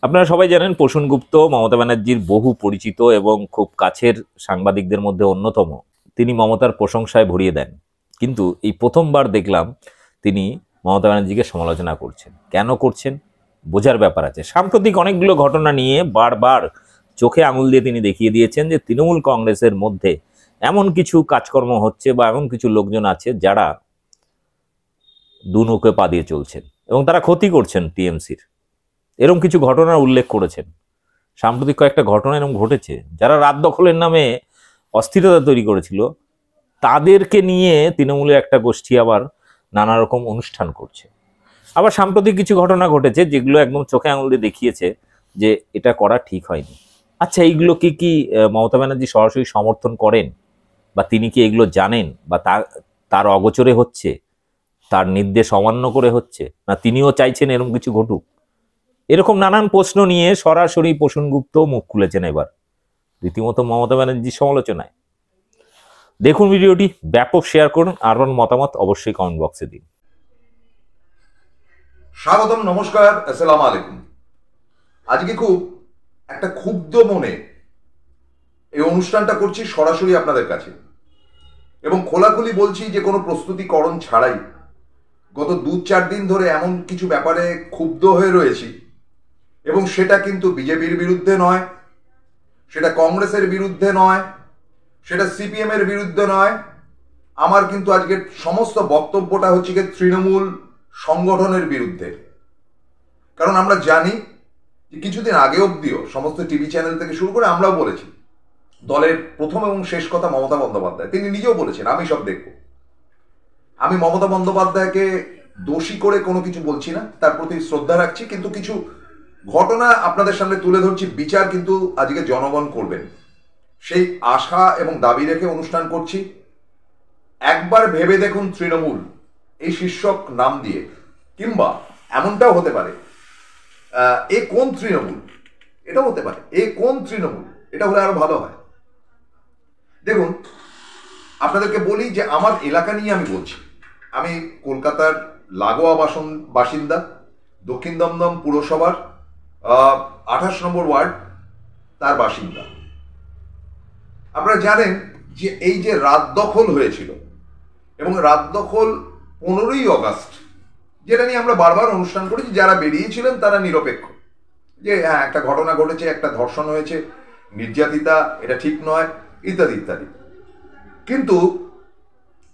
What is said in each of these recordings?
আপনারা সবাই জানেন প্রসূন গুপ্ত মমতা ব্যানার্জির বহু পরিচিত এবং খুব কাছের সাংবাদিকদের মধ্যে অন্যতম। তিনি মমতার প্রশংসায় ভরিয়ে দেন, কিন্তু এই প্রথমবার দেখলাম তিনি মমতা ব্যানার্জিকে সমালোচনা করছেন। কেন করছেন বোঝার ব্যাপার আছে। সাম্প্রতিক অনেকগুলো ঘটনা নিয়ে বারবার চোখে আঙুল দিয়ে তিনি দেখিয়ে দিয়েছেন যে তৃণমূল কংগ্রেসের মধ্যে এমন কিছু কাজকর্ম হচ্ছে বা এমন কিছু লোকজন আছে যারা দুনৌকে পা দিয়ে চলছেন এবং তারা ক্ষতি করছেন টিএমসির। এরকম কিছু ঘটনার উল্লেখ করেছেন। সাম্প্রতিক কয়েকটা ঘটনা এরকম ঘটেছে, যারা রাত দখলের নামে অস্থিরতা তৈরি করেছিল তাদেরকে নিয়ে তৃণমূলের একটা গোষ্ঠী আবার নানা রকম অনুষ্ঠান করছে। আবার সাম্প্রতিক কিছু ঘটনা ঘটেছে যেগুলো একদম চোখে আঙুল দিয়ে দেখিয়েছে যে এটা করা ঠিক হয়নি। আচ্ছা, এইগুলোকে কি মমতা ব্যানার্জি সরাসরি সমর্থন করেন, বা তিনি কি এগুলো জানেন, বা তার অগোচরে হচ্ছে, তার নির্দেশ অমান্য করে হচ্ছে, না তিনিও চাইছেন এরকম কিছু ঘটুক? এরকম নানান প্রশ্ন নিয়ে সরাসরি প্রসূন গুপ্ত মুখ খুলেছেন এবার রীতিমতো মমতা ব্যানার্জির সমালোচনায়। দেখুন ভিডিওটি, ব্যাপক শেয়ার করুন, আর মতামত অবশ্যই কমেন্ট বক্সে দিন। স্বাগতম, নমস্কার, আসসালামু আলাইকুম। আজকে খুব একটা ক্ষুব্ধ মনে এই অনুষ্ঠানটা করছি সরাসরি আপনাদের কাছে, এবং খোলাখুলি বলছি যে কোনো প্রস্তুতিকরণ ছাড়াই গত 2-4 দিন ধরে এমন কিছু ব্যাপারে ক্ষুব্ধ হয়ে রয়েছি, এবং সেটা কিন্তু বিজেপির বিরুদ্ধে নয়, সেটা কংগ্রেসের বিরুদ্ধে নয়, সেটা সিপিএম এর বিরুদ্ধে নয়। আমার কিন্তু আজকের সমস্ত বক্তব্যটা হচ্ছে কি তৃণমূল সংগঠনের বিরুদ্ধে। কারণ আমরা জানি যে কিছুদিন আগে অবধিও সমস্ত টিভি চ্যানেল থেকে শুরু করে আমরাও বলেছি, দলের প্রথম এবং শেষ কথা মমতা বন্দ্যোপাধ্যায়, তিনি নিজেও বলেছেন আমি সব দেখব। আমি মমতা বন্দ্যোপাধ্যায়কে দোষী করে কোনো কিছু বলছি না, তার প্রতি শ্রদ্ধা রাখছি, কিন্তু কিছু ঘটনা আপনাদের সামনে তুলে ধরছি। বিচার কিন্তু আজকে জনগণ করবেন, সেই আশা এবং দাবি রেখে অনুষ্ঠান করছি। একবার ভেবে দেখুন, তৃণমূল এই শীর্ষক নাম দিয়ে, কিংবা এমনটাও হতে পারে এ কোন তৃণমূল, এটাও হতে পারে এ কোন তৃণমূল, এটা হলে আরো ভালো হয়। দেখুন, আপনাদেরকে বলি যে আমার এলাকা নিয়ে আমি বলছি। আমি কলকাতার লাগোয়া বাসিন্দা, দক্ষিণ দমদম পুরসভার 28 নম্বর ওয়ার্ড তার বাসিন্দা। আপনারা জানেন যে এই যে রাত দখল হয়েছিল, এবং রাত দখল 15ই অগাস্ট, যেটা নিয়ে আমরা বারবার অনুষ্ঠান করেছি, যারা বেরিয়েছিলেন তারা নিরপেক্ষ, যে হ্যাঁ একটা ঘটনা ঘটেছে, একটা ধর্ষণ হয়েছে, নির্যাতিতা, এটা ঠিক নয়, ইত্যাদি ইত্যাদি। কিন্তু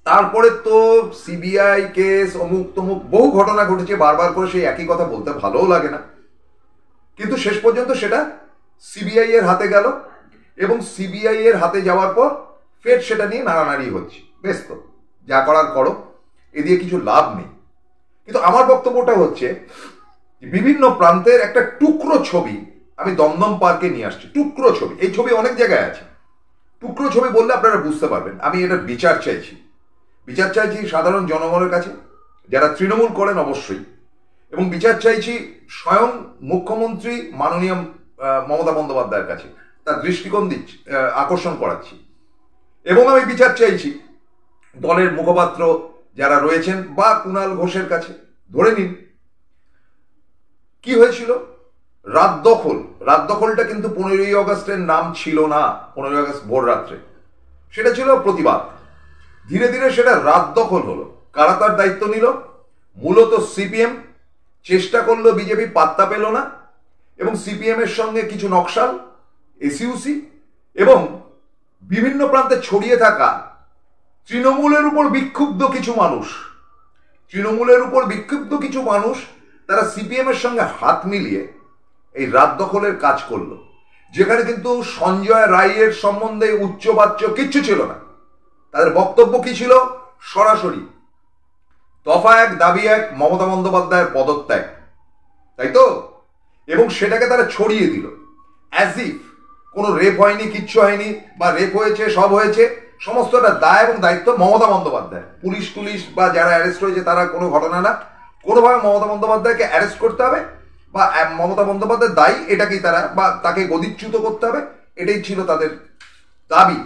তারপরে তো সিবিআই কেস, অমুক তমুক বহু ঘটনা ঘটেছে, বারবার করে সেই একই কথা বলতে ভালোও লাগে না, কিন্তু শেষ পর্যন্ত সেটা সিবিআই এর হাতে গেল, এবং সিবিআই এর হাতে যাওয়ার পর ফের সেটা নিয়ে নাড়ানাড়ি হচ্ছে। বেশ, তো যা করার করো, এ দিয়ে কিছু লাভ নেই। কিন্তু আমার বক্তব্যটা হচ্ছে বিভিন্ন প্রান্তের একটা টুকরো ছবি আমি দমদম পার্কে নিয়ে আসছি। টুকরো ছবি, এই ছবি অনেক জায়গায় আছে। টুকরো ছবি বললে আপনারা বুঝতে পারবেন। আমি এটা বিচার চাইছি, বিচার চাইছি সাধারণ জনগণের কাছে, যারা তৃণমূল করেন অবশ্যই, এবং বিচার চাইছি স্বয়ং মুখ্যমন্ত্রী মাননীয় মমতা বন্দ্যোপাধ্যায়ের কাছে, তার দৃষ্টিকোণ দিচ্ছি, আকর্ষণ করাচ্ছি। এবং আমি বিচার চাইছি দলের মুখপাত্র যারা রয়েছেন বা কুণাল ঘোষের কাছে। ধরে নিন কি হয়েছিল, রাত দখল। রাত দখলটা কিন্তু 15ই অগস্টের নাম ছিল না, 15ই অগস্ট ভোর রাত্রে, সেটা ছিল প্রতিবাদ। ধীরে ধীরে সেটা রাত দখল হলো। কারা তার দায়িত্ব নিল? মূলত সিপিএম। চেষ্টা করলো, বিজেপি পাত্তা পেল না, এবং সিপিএম এর সঙ্গে কিছু নকশাল, এসইউসি এবং বিভিন্ন প্রান্তে ছড়িয়ে থাকা তৃণমূলের উপর বিক্ষুব্ধ কিছু মানুষ, তারা সিপিএম এর সঙ্গে হাত মিলিয়ে এই রাত দখলের কাজ করলো, যেখানে কিন্তু সঞ্জয় রায়ের সম্বন্ধে উচ্চবাচ্য কিচ্ছু ছিল না। তাদের বক্তব্য কি ছিল? সরাসরি দফা এক, দাবি এক, মমতা বন্দ্যোপাধ্যায়ের পদত্যাগ, তাই তো? এবং সেটাকে তারা ছড়িয়ে দিল অ্যাজ ইফ কোনো রেপ হয়নি, কিচ্ছু হয়নি, বা রেপ হয়েছে, সব হয়েছে, সমস্তটা দায় এবং দায়িত্ব মমতা বন্দ্যোপাধ্যায়। পুলিশ বা যারা অ্যারেস্ট হয়েছে তারা কোনো ঘটনা না, কোনোভাবে মমতা বন্দ্যোপাধ্যায়কে অ্যারেস্ট করতে হবে, বা মমতা বন্দ্যোপাধ্যায় দায়ী, এটাকেই তারা, বা তাকে গদিচ্যুত করতে হবে, এটাই ছিল তাদের দাবি।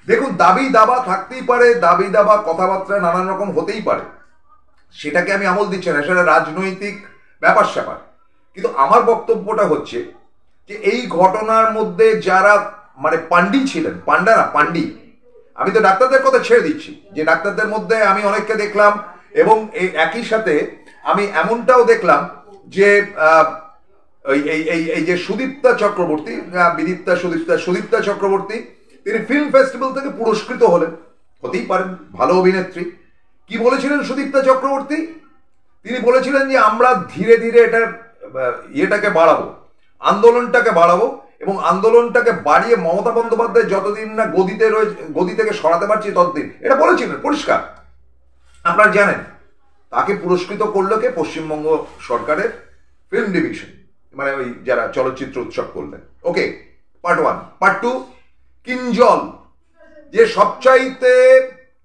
দেখুন, দাবি দাবা থাকতেই পারে, দাবি দাবা কথাবার্তা নানান রকম হতেই পারে, সেটাকে আমি আমল দিচ্ছি না, সেটা রাজনৈতিক ব্যাপার স্যাপার। কিন্তু আমার বক্তব্যটা হচ্ছে যে এই ঘটনার মধ্যে যারা মানে পান্ডি ছিলেন, পান্ডা না পান্ডি, আমি তো ডাক্তারদের কথা ছেড়ে দিচ্ছি, যে ডাক্তারদের মধ্যে আমি অনেককে দেখলাম, এবং এই একই সাথে আমি এমনটাও দেখলাম যে এই যে সুদীপ্তা চক্রবর্তী, সুদীপ্তা চক্রবর্তী, তিনি ফিল্ম ফেস্টিভ্যাল থেকে পুরস্কৃত হলেন, হতেই পারেন ভালো অভিনেত্রী। কি বলেছিলেন সুদীপ্তা চক্রবর্তী? তিনি বলেছিলেন যে আমরা ধীরে ধীরে এটার ইয়েটাকে বাড়াবো, আন্দোলনটাকে বাড়াবো, এবং আন্দোলনটাকে বাড়িয়ে মমতা বন্দ্যোপাধ্যায় যতদিন না গদি থেকে সরাতে পারছি ততদিন, এটা বলেছিলেন পরিষ্কার। আপনারা জানেন তাকে পুরস্কৃত করলো কে? পশ্চিমবঙ্গ সরকারের ফিল্ম ডিভিশন, মানে ওই যারা চলচ্চিত্র উৎসব করলেন। ওকে, পার্ট 1। পার্ট 2, কিঞ্জল, যে সবচাইতে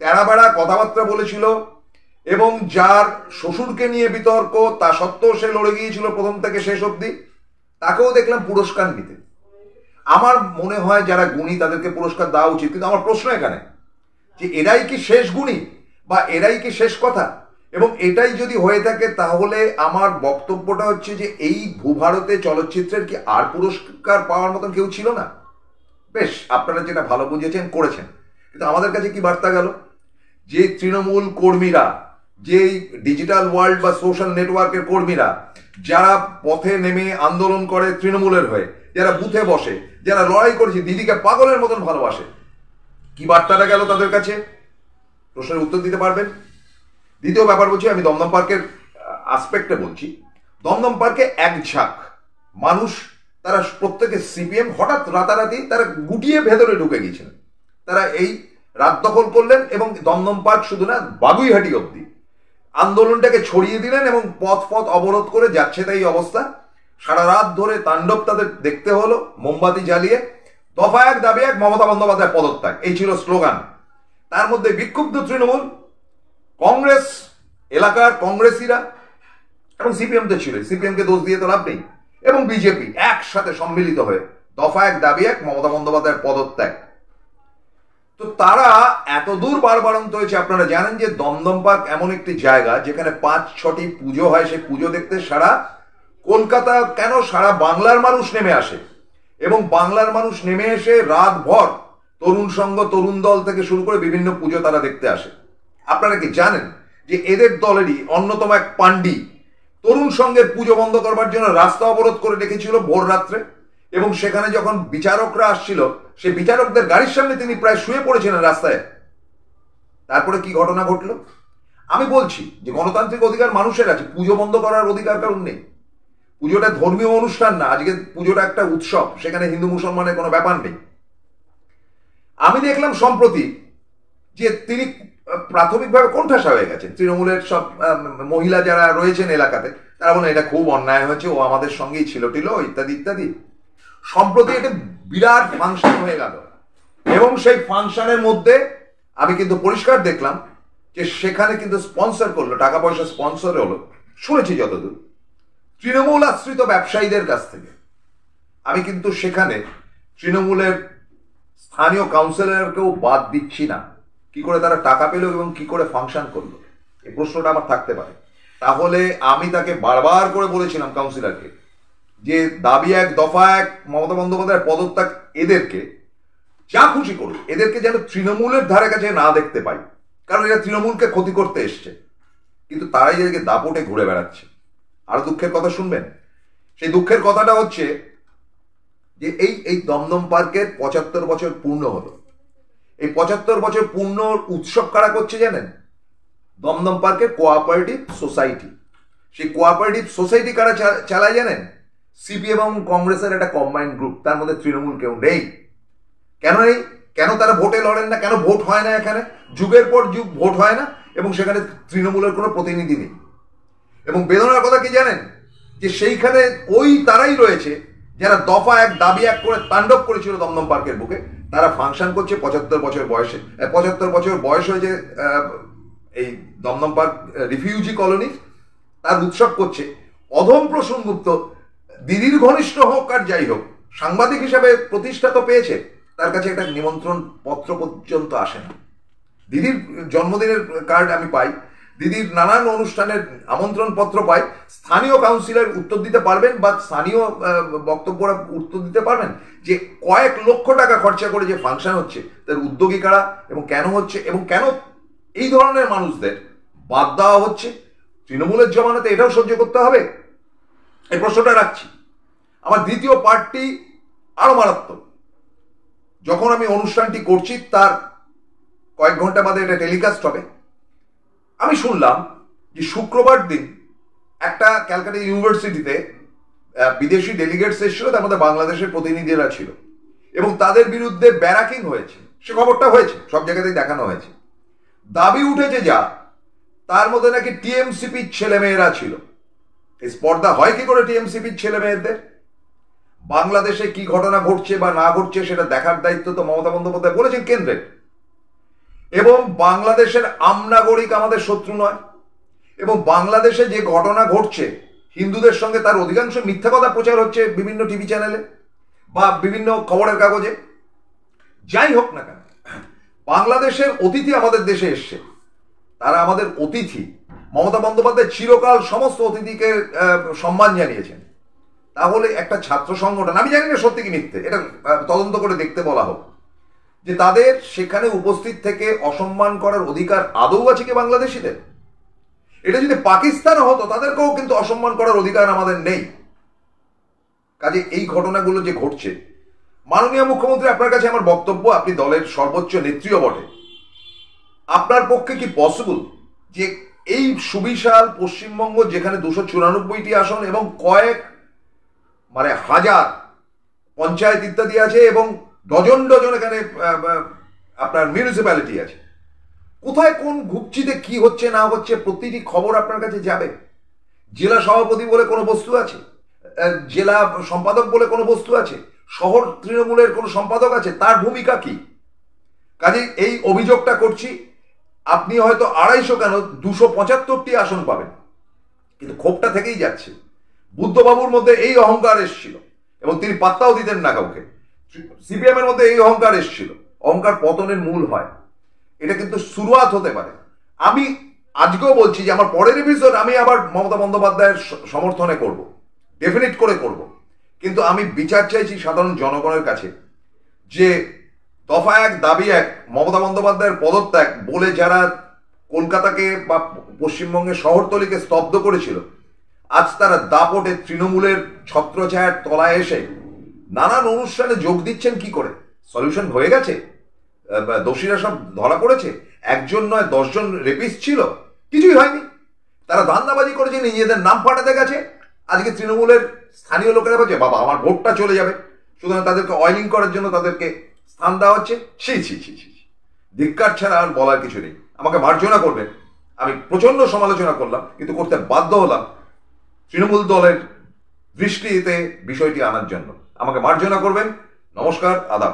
তেড়াবেড়া কথাবার্তা বলেছিল এবং যার শ্বশুরকে নিয়ে বিতর্ক, তা সত্ত্বেও সে লড়ে গিয়েছিল প্রথম থেকে শেষ অবধি, তাকেও দেখলাম পুরস্কার নিতে। আমার মনে হয় যারা গুণী তাদেরকে পুরস্কার দেওয়া উচিত, কিন্তু আমার প্রশ্ন এখানে যে এরাই কি শেষ গুণী বা এরাই কি শেষ কথা? এবং এটাই যদি হয়ে থাকে তাহলে আমার বক্তব্যটা হচ্ছে যে এই ভূভারতে চলচ্চিত্রের কি আর পুরস্কার পাওয়ার মতন কেউ ছিল না? বেশ, আপনারা যেটা ভালো বুঝেছেন করেছেন, কিন্তু আমাদের কাছে কি বার্তা গেল? যে তৃণমূল কর্মীরা, যে ডিজিটাল ওয়ার্ল্ড বা সোশ্যাল নেটওয়ার্কের কর্মীরা যারা পথে নেমে আন্দোলন করে তৃণমূলের হয়ে, যারা বুথে বসে, যারা লড়াই করেছে, দিদিকে পাগলের মতন ভালোবাসে, কি বার্তাটা গেল তাদের কাছে? প্রশ্নের উত্তর দিতে পারবেন? দ্বিতীয় ব্যাপার বলছি, আমি দমদম পার্কের আসপেক্টে বলছি। দমদম পার্কে এক ঝাঁক মানুষ, তারা প্রত্যেকে সিপিএম, হঠাৎ রাতারাতি তারা গুটিয়ে ভেতরে ঢুকে গিয়েছিলেন। তারা এই রাত দখল করলেন এবং দমদম পার্ক শুধু না, বাগুইহাটি অবধি আন্দোলনটাকে ছড়িয়ে দিলেন এবং পথ অবরোধ করে যাচ্ছে তাই অবস্থা। সারা রাত ধরে তাণ্ডব তাদের দেখতে হলো, মোমবাতি জ্বালিয়ে। দফা 1 দাবি 1, মমতা বন্দ্যোপাধ্যায় পদত্যাগ, এই ছিল স্লোগান। তার মধ্যে বিক্ষুব্ধ তৃণমূল, কংগ্রেস, এলাকার কংগ্রেসীরা এবং সিপিএম তো ছিল, সিপিএম কে দোষ দিয়ে তো লাভ নেই, এবং বিজেপি একসাথে সম্মিলিত হয়ে দফা 1 দাবি 1, মমতা বন্দ্যোপাধ্যায়ের পদত্যাগ। তো তারা এত দূর বাড়াবাড়ন্ত হয়েছে। আপনারা জানেন যে দমদম পার্ক এমন একটি জায়গা যেখানে 5-6টি পুজো হয়। সেই পুজো দেখতে সারা কলকাতা কেন, সারা বাংলার মানুষ নেমে আসে, এবং বাংলার মানুষ নেমে এসে রাতভর তরুণ সংঘ, তরুণ দল থেকে শুরু করে বিভিন্ন পুজো তারা দেখতে আসে। আপনারা কি জানেন যে এদের দলেরই অন্যতম এক পান্ডি তরুণ সংঘের পুজো বন্ধ করবার জন্য রাস্তা অবরোধ করে রেখেছিল ভোর রাত্রে, এবং সেখানে যখন বিচারকরা আসছিল সেই বিচারকদের গাড়ির সামনে তিনি প্রায় শুয়ে পড়েছিলেন রাস্তায়। তারপরে কি ঘটনা ঘটলো? আমি বলছি যে গণতান্ত্রিক অধিকার মানুষের আছে, পুজো বন্ধ করার অধিকার কারণ নেই। পুজোটা ধর্মীয় অনুষ্ঠান না, আজকে পুজোটা একটা উৎসব, সেখানে হিন্দু মুসলমানের কোনো ব্যাপার নেই। আমি দেখলাম সম্প্রতি যে তিনি প্রাথমিকভাবে কোণঠাসা হয়ে গেছেন। তৃণমূলের সব মহিলা যারা রয়েছেন এলাকাতে, তারা বলেন এটা খুব অন্যায় হয়েছে, ও আমাদের সঙ্গেই ছিল ইত্যাদি ইত্যাদি। সম্প্রতি এটা বিরাট ফাংশন হয়ে গেল, এবং সেই ফাংশনের মধ্যে আমি কিন্তু পরিষ্কার দেখলাম যে সেখানে কিন্তু স্পন্সর করলো, টাকা পয়সা স্পন্সর হলো, শুনেছি যতদূর, তৃণমূল আশ্রিত ব্যবসায়ীদের কাছ থেকে। আমি কিন্তু সেখানে তৃণমূলের স্থানীয় কাউন্সিলরকেও বাদ দিচ্ছি না। কি করে তারা টাকা পেল এবং কি করে ফাংশন করলো, এই প্রশ্নটা আমার থাকতে পারে। তাহলে আমি তাকে বারবার করে বলেছিলাম কাউন্সিলরকে যে দাবি 1, দফা 1, মমতা বন্দ্যোপাধ্যায়ের পদত্যাগ, এদেরকে যা খুশি করুক, এদেরকে যেন তৃণমূলের ধারে কাছে না দেখতে পাই, কারণ এরা তৃণমূলকে ক্ষতি করতে এসছে। কিন্তু তারাই এদেরকে দাপটে ঘুরে বেড়াচ্ছে। আর দুঃখের কথা শুনবেন, সেই দুঃখের কথাটা হচ্ছে যে এই দমদম পার্কের 75 বছর পূর্ণ হলো। এই 75 বছর পূর্ণ উৎসব কারা করছে জানেন? দমদম পার্কের কোঅপারেটিভ সোসাইটি। সেই কোঅপারেটিভ সোসাইটি কারা চালায় জানেন? সিপিএম এবং কংগ্রেসের একটা কম্বাইন্ড গ্রুপ, তার মধ্যে তৃণমূল কেউ নেই। কেন নেই? কেন তারা ভোটে লড়েন না? কেন ভোট হয় না এখানে? যুগের পর যুগ ভোট হয় না, এবং সেখানে তৃণমূলের কোনো প্রতিনিধি নেই। এবং বেদনার কথা কি জানেন? যে সেইখানে ওই তারাই রয়েছে যারা দফা 1 দাবি 1 করে তাণ্ডব করেছিল দমদম পার্কের বুকে। তারা ফাংশন করছে 75 বছর বয়সে। 75 বছর বয়স হয়েছে এই দমদম পার্ক রিফিউজি কলোনি, তার উৎসব করছে। অধম প্রসূন গুপ্ত, দিদির ঘনিষ্ঠ হোক আর যাই হোক, সাংবাদিক হিসাবে প্রতিষ্ঠা তো পেয়েছে, তার কাছে একটা নিমন্ত্রণ পত্র পর্যন্ত আসে না। দিদির জন্মদিনের কার্ড আমি পাই, দিদির নানান অনুষ্ঠানের আমন্ত্রণ পত্র পাই, স্থানীয় কাউন্সিলর উত্তর দিতে পারবেন বা স্থানীয় বক্তব্যরা উত্তর দিতে পারবেন যে কয়েক লক্ষ টাকা খরচা করে যে ফাংশন হচ্ছে তার উদ্যোগী কারা এবং কেন হচ্ছে এবং কেন এই ধরনের মানুষদের বাদ দেওয়া হচ্ছে? তৃণমূলের জমানাতে এটাও সহ্য করতে হবে? এই প্রশ্নটা রাখছি। আমার দ্বিতীয় পার্টটি আরো মারাত্মক। যখন আমি অনুষ্ঠানটি করছি তার কয়েক ঘন্টা বাদে এটা টেলিকাস্ট হবে, আমি শুনলাম যে শুক্রবার দিন একটা ক্যালকাটা ইউনিভার্সিটিতে বিদেশি ডেলিগেটস এসেছিল, তার মধ্যে বাংলাদেশের প্রতিনিধিরা ছিল এবং তাদের বিরুদ্ধে ব্যারাকিং হয়েছে। সে খবরটা হয়েছে, সব জায়গাতেই দেখানো হয়েছে। দাবি উঠেছে যা, তার মধ্যে নাকি টিএমসিপির ছেলে মেয়েরা ছিল। এই স্পর্ধা হয় কি করে টিএমসিপির ছেলে মেয়েদের? বাংলাদেশে কি ঘটনা ঘটছে বা না ঘটছে সেটা দেখার দায়িত্ব তো মমতা বন্দ্যোপাধ্যায় বলেছেন কেন্দ্রের। এবং বাংলাদেশের আমনাগরিক আমাদের শত্রু নয়, এবং বাংলাদেশে যে ঘটনা ঘটছে হিন্দুদের সঙ্গে তার অধিকাংশ মিথ্যা কথা প্রচার হচ্ছে বিভিন্ন টিভি চ্যানেলে বা বিভিন্ন খবরের কাগজে। যাই হোক না কেন, বাংলাদেশের অতিথি আমাদের দেশে এসছে, তারা আমাদের অতিথি। মমতা বন্দ্যোপাধ্যায় চিরকাল সমস্ত অতিথিকে সম্মান জানিয়েছেন। তাহলে একটা ছাত্র সংগঠন, আমি জানি না সত্যি কি মিথ্যে, এটা তদন্ত করে দেখতে বলা হোক, যে তাদের সেখানে উপস্থিত থেকে অসম্মান করার অধিকার আদৌ আছে কি বাংলাদেশিদের? এটা যদি পাকিস্তান হতো তাদেরকেও কিন্তু অসম্মান করার অধিকার আমাদের নেই। কাজে এই ঘটনাগুলো যে ঘটছে, মাননীয় মুখ্যমন্ত্রী, আপনার কাছে আমার বক্তব্য, আপনি দলের সর্বোচ্চ নেত্রীও বটে, আপনার পক্ষে কি পসিবল যে এই সুবিশাল পশ্চিমবঙ্গ যেখানে 294টি আসন এবং কয়েক হাজার পঞ্চায়েত ইত্যাদি আছে এবং ডজন ডজন এখানে আপনার মিউনিসিপ্যালিটি আছে, কোথায় কোন ঘুপচিতে কি হচ্ছে না হচ্ছে প্রতিটি খবর আপনার কাছে যাবে? জেলা সভাপতি বলে কোনো বস্তু আছে? জেলা সম্পাদক বলে কোনো বস্তু আছে? শহর তৃণমূলের কোনো সম্পাদক আছে? তার ভূমিকা কি? কাজে এই অভিযোগটা করছি, আপনি হয়তো 250 কেন 275টি আসন পাবেন, কিন্তু ক্ষোভটা থেকেই যাচ্ছে। বুদ্ধবাবুর মধ্যে এই অহংকার এসেছিল এবং তিনি পাত্তাও দিতেন না কাউকে। সিপিএম এর মধ্যে এই অহংকার এসেছিল। অহংকার পতনের মূল হয়। এটা কিন্তু শুরুয়াত হতে পারে। আমি আজকেও বলছি যে আমার পরের এপিসোড আমি আবার মমতা বন্দ্যোপাধ্যায়ের সমর্থনে করব, ডেফিনেট করে করব, কিন্তু আমি বিচার চাইছি সাধারণ জনগণের কাছে যে দফা এক দাবি এক, মমতা বন্দ্যোপাধ্যায়ের পদত্যাগ বলে যারা কলকাতাকে বা পশ্চিমবঙ্গের শহরতলিকে স্তব্ধ করেছিল, আজ তারা দাপটে তৃণমূলের ছত্রছায়ার তলায় এসে নানান অনুষ্ঠানে যোগ দিচ্ছেন। কি করে সলিউশন হয়ে গেছে? দোষীরা সব ধরা পড়েছে? একজন নয় 10 জন রেপিস্ট ছিল, কিছুই হয়নি। তারা ধান্দাবাজি করেছে, নিজেদের নাম পাঠাতে গেছে। আজকে তৃণমূলের স্থানীয় লোকেরা বলছে বাবা আমার ভোটটা চলে যাবে, সুতরাং তাদেরকে অয়েলিং করার জন্য তাদেরকে স্থান দেওয়া হচ্ছে। ছি ছি ছি ছি, ধিক্কার ছাড়া আর বলার কিছু নেই। আমাকে মার্জনা করবেন, আমি প্রচন্ড সমালোচনা করলাম, কিন্তু করতে বাধ্য হলাম তৃণমূল দলের দৃষ্টিতে বিষয়টি আনার জন্য। আমাকে মার্জনা করবেন। নমস্কার, আদাব।